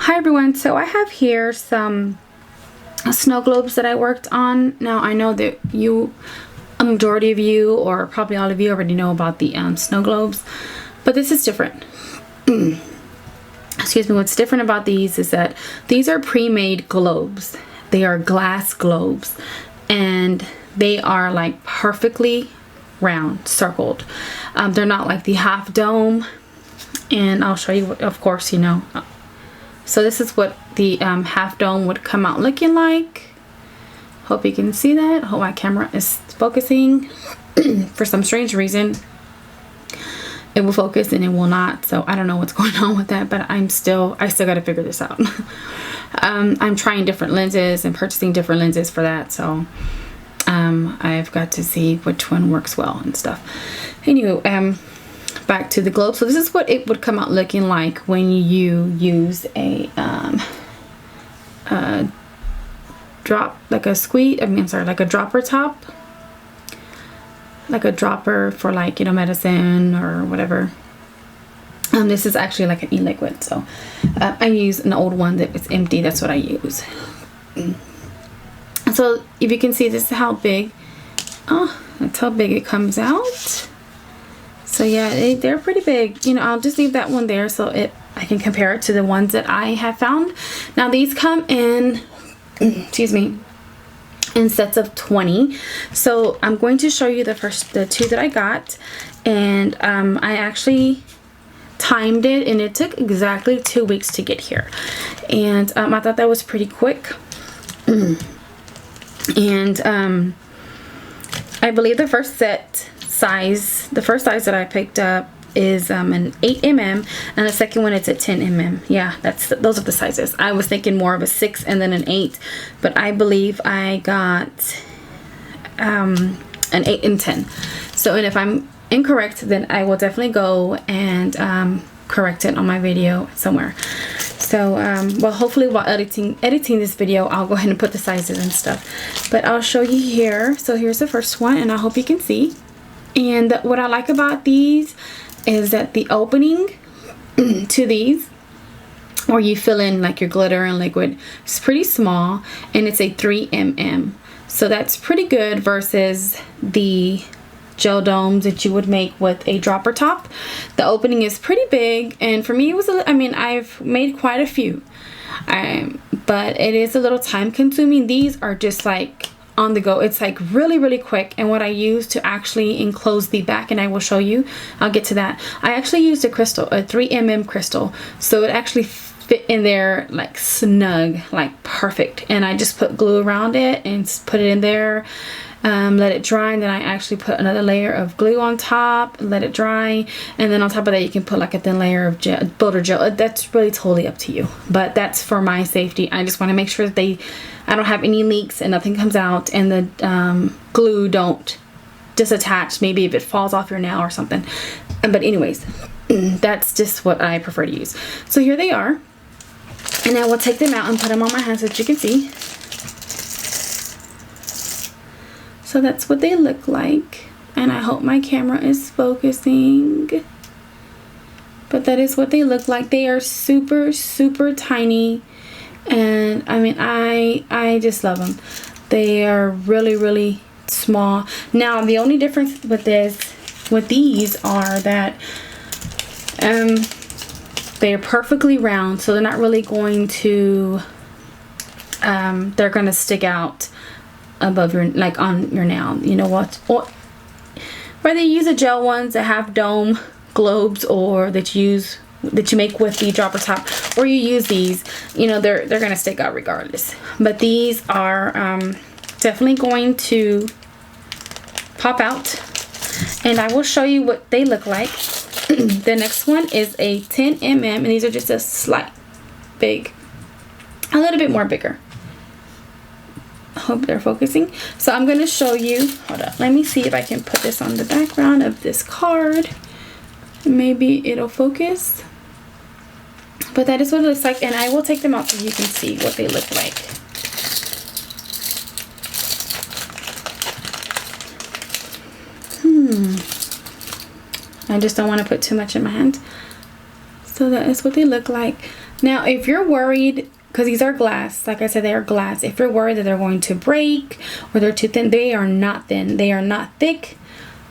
Hi everyone, so I have here some snow globes that I worked on. Now I know that a majority of you, or probably all of you, already know about the snow globes, but this is different. Excuse me, what's different about these is that these are pre-made globes. They are glass globes and they are like perfectly round, circled. They're not like the half dome, and I'll show you, of course, you know. So this is what the half dome would come out looking like. Hope you can see that. Hope my camera is focusing. For some strange reason, it will focus and it will not. So I don't know what's going on with that, but I still got to figure this out. I'm trying different lenses and purchasing different lenses for that. So I've got to see which one works well and stuff. Anyway, back to the globe. So this is what it would come out looking like when you use a drop, like a squeeze, like a dropper top, like a dropper for, like, you know, medicine or whatever. This is actually like an e-liquid, so I use an old one that was empty. That's what I use. So if you can see, this is how big, that's how big it comes out. So yeah, they're pretty big. You know, I'll just leave that one there so I can compare it to the ones that I have found. Now these come in, excuse me, in sets of 20. So I'm going to show you the two that I got, and I actually timed it, and it took exactly 2 weeks to get here, and I thought that was pretty quick. And I believe the first size that I picked up is an 8 mm, and the second one is a 10 mm. Yeah, those are the sizes. I was thinking more of a 6 and then an 8, but I believe I got an 8 and 10. So, and if I'm incorrect, then I will definitely go and correct it on my video somewhere. So well, hopefully while editing this video, I'll go ahead and put the sizes and stuff, but I'll show you here. So here's the first one, and I hope you can see. And what I like about these is that the opening to these, where you fill in like your glitter and liquid, is pretty small, and it's a 3 mm. So that's pretty good versus the gel domes that you would make with a dropper top. The opening is pretty big, and for me it was I've made quite a few, but it is a little time consuming. These are just like on the go. It's like really quick. And what I use to actually enclose the back, and I will show you, I'll get to that, I actually used a 3 mm crystal, so it actually fit in there like snug, like perfect. And I just put glue around it and put it in there, let it dry, and then I actually put another layer of glue on top, let it dry, and then on top of that you can put like a thin layer of builder gel. That's really totally up to you, but that's for my safety. I just want to make sure that I don't have any leaks and nothing comes out, and the glue don't disattach, maybe if it falls off your nail or something. But anyways, that's just what I prefer to use. So here they are, and I will take them out and put them on my hand so that you can see. So that's what they look like, and I hope my camera is focusing, but that is what they look like. They are super tiny, and I just love them. They are really small. Now the only difference with these are that they are perfectly round, so they're not really going to they're gonna stick out above your, like on your nail, you know what, or whether you use the gel ones that have dome globes, or that you make with the dropper top, or you use these, you know, they're gonna stick out regardless. But these are definitely going to pop out, and I will show you what they look like. The next one is a 10 mm, and these are just a little bit more bigger. Hope they're focusing. So I'm going to show you, hold up, let me see if I can put this on the background of this card. Maybe it'll focus. But that is what it looks like, and I will take them out so you can see what they look like. I just don't want to put too much in my hand. So that is what they look like. Now, if you're worried, because these are glass, like I said, they are glass. If you're worried that they're going to break or they're too thin, they are not thin. They are not thick.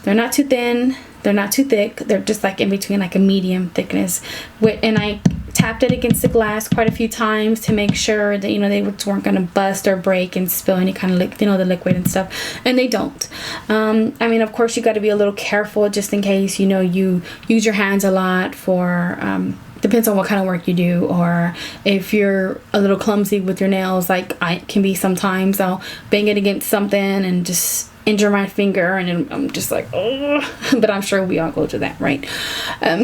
They're not too thin. They're not too thick. They're just like in between, like a medium thickness. And I tapped it against the glass quite a few times to make sure that, you know, they weren't going to bust or break and spill any kind of, you know, the liquid and stuff. And they don't. I mean, of course, you got to be a little careful just in case, you know, you use your hands a lot for... depends on what kind of work you do, or if you're a little clumsy with your nails, like I can be sometimes. I'll bang it against something and just injure my finger, and I'm just like, oh. But I'm sure we all go through that, right?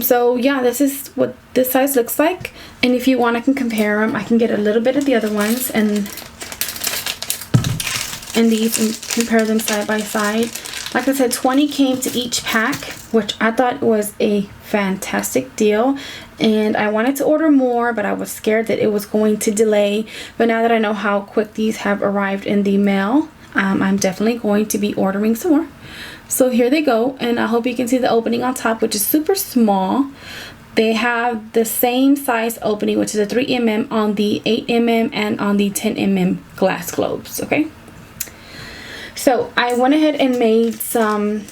So yeah, this is what this size looks like. And if you want, I can compare them. I can get a little bit of the other ones and these and compare them side by side. Like I said, 20 came to each pack, which I thought was a fantastic deal. And I wanted to order more, but I was scared that it was going to delay. But now that I know how quick these have arrived in the mail, I'm definitely going to be ordering some more. So here they go. And I hope you can see the opening on top, which is super small. They have the same size opening, which is a 3mm on the 8mm and on the 10mm glass globes, okay? So I went ahead and made some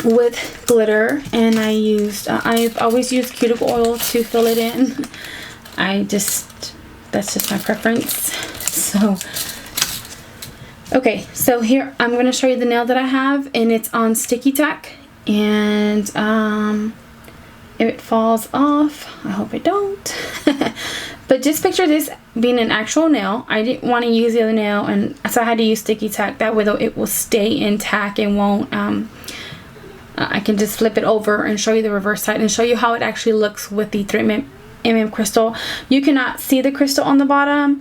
with glitter, and I used I've always used cuticle oil to fill it in. That's just my preference. So okay, so here I'm going to show you the nail that I have, and it's on sticky tack. And if it falls off, I hope it don't. But just picture this being an actual nail. I didn't want to use the other nail, and so I had to use sticky tack. That way though it will stay intact and won't I can just flip it over and show you the reverse side and show you how it actually looks with the 3mm crystal. You cannot see the crystal on the bottom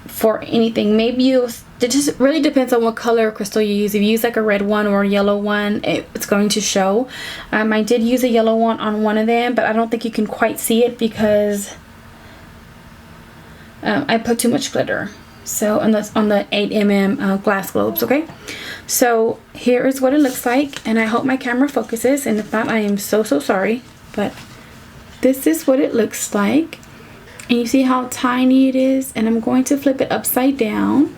for anything. Maybe it just really depends on what color crystal you use. If you use like a red one or a yellow one, it's going to show. I did use a yellow one on one of them, but I don't think you can quite see it because I put too much glitter. So on the 8mm glass globes, okay? So here is what it looks like, and I hope my camera focuses, and if not, I am so sorry, but this is what it looks like. And you see how tiny it is, and I'm going to flip it upside down,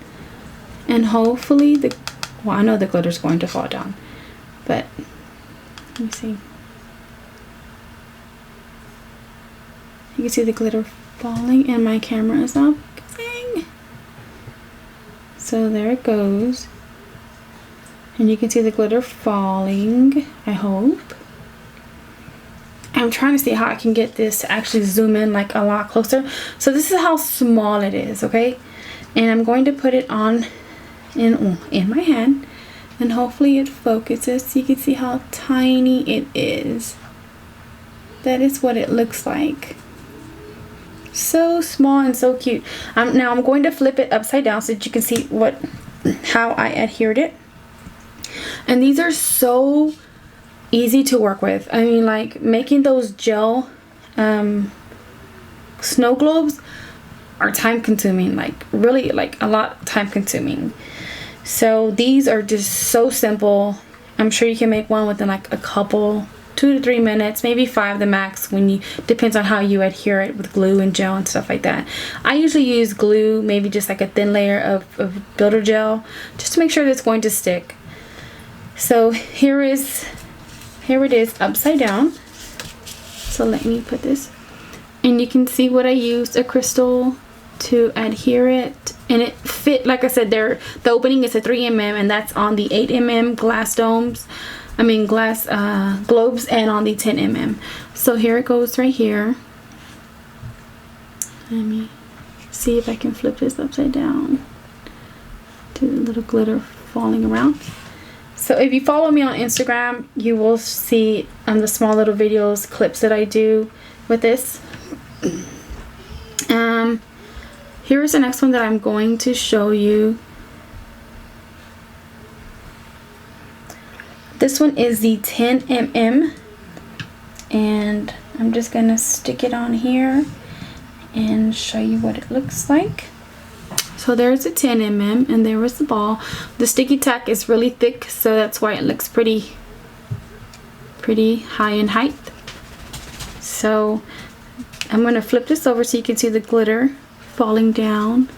and hopefully well, I know the glitter's going to fall down, but let me see. You can see the glitter falling, and my camera is not focusing. So there it goes. And you can see the glitter falling, I hope. I'm trying to see how I can get this to actually zoom in like a lot closer. So this is how small it is, okay? And I'm going to put it on in my hand, and hopefully it focuses so you can see how tiny it is. That is what it looks like. So small and so cute. Now I'm going to flip it upside down so that you can see how I adhered it. And these are so easy to work with. I mean, like making those gel snow globes are time consuming, like really like a lot time consuming. So these are just so simple. I'm sure you can make one within like a couple 2 to 3 minutes, maybe 5 the max, depends on how you adhere it with glue and gel and stuff like that. I usually use glue, maybe just like a thin layer of builder gel, just to make sure that it's going to stick. So here it is upside down. So let me put this, and you can see what I used, a crystal to adhere it, and it fit. Like I said, the opening is a 3mm, and that's on the 8mm glass globes, and on the 10mm. So here it goes right here. Let me see if I can flip this upside down to the little glitter falling around. So if you follow me on Instagram, you will see the small little videos, clips that I do with this. Here's the next one that I'm going to show you. This one is the 10mm, and I'm just gonna stick it on here and show you what it looks like. So there's a 10mm, and there was the ball. The sticky tack is really thick, so that's why it looks pretty high in height. So I'm going to flip this over so you can see the glitter falling down.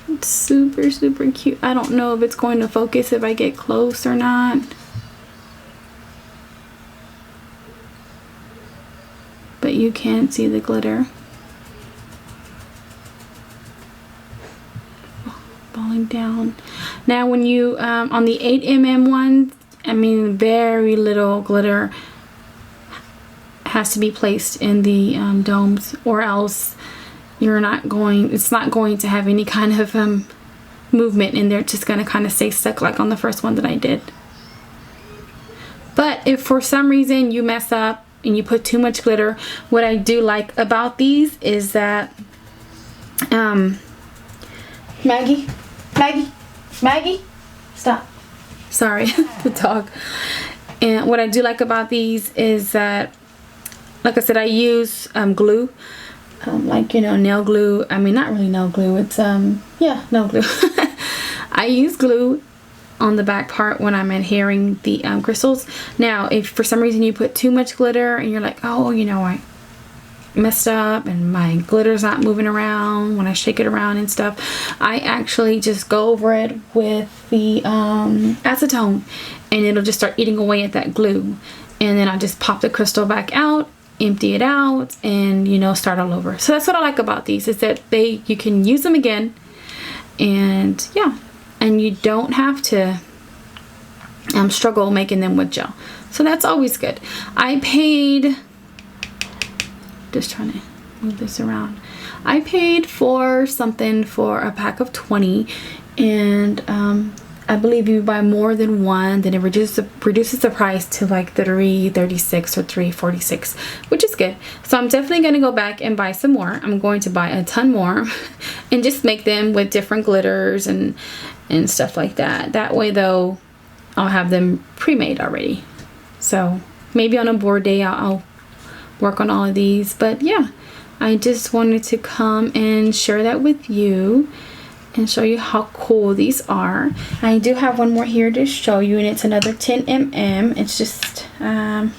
It's super, super cute. I don't know if it's going to focus if I get close or not. But you can see the glitter falling down. Now when you, on the 8mm one, I mean, very little glitter has to be placed in the domes, or else it's not going to have any kind of movement in there. It's just going to kind of stay stuck like on the first one that I did. But if for some reason you mess up and you put too much glitter, what I do like about these is that Maggie, stop. Sorry, the dog. And what I do like about these is that, like I said, I use glue, like, you know, nail glue. I mean, not really nail glue. It's yeah, nail glue. I use glue on the back part when I'm adhering the crystals. Now, if for some reason you put too much glitter and you're like, oh, you know, I messed up and my glitter's not moving around when I shake it around and stuff, I actually just go over it with the acetone, and it'll just start eating away at that glue. And then I just pop the crystal back out, empty it out, and, you know, start all over. So that's what I like about these, is that you can use them again, and yeah, and you don't have to struggle making them with gel. So that's always good. I paid, just trying to move this around, I paid for something for a pack of 20, and I believe you buy more than one, then it reduces the price to like $3.36 or $3.46, which is good. So I'm definitely going to go back and buy some more. I'm going to buy a ton more and just make them with different glitters and stuff like that. That way though, I'll have them pre-made already. So maybe on a board day I'll work on all of these. But yeah, I just wanted to come and share that with you and show you how cool these are. I do have one more here to show you, and it's another 10mm. It's just I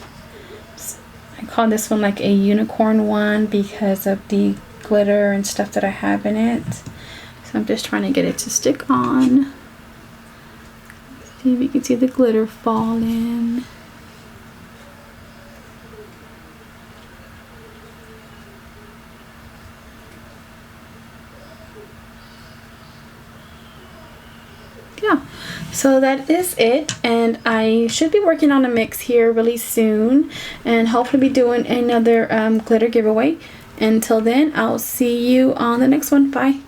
call this one like a unicorn one because of the glitter and stuff that I have in it. So I'm just trying to get it to stick on. See if you can see the glitter falling. Yeah, so that is it, and I should be working on a mix here really soon, and hopefully be doing another glitter giveaway. Until then, I'll see you on the next one. Bye.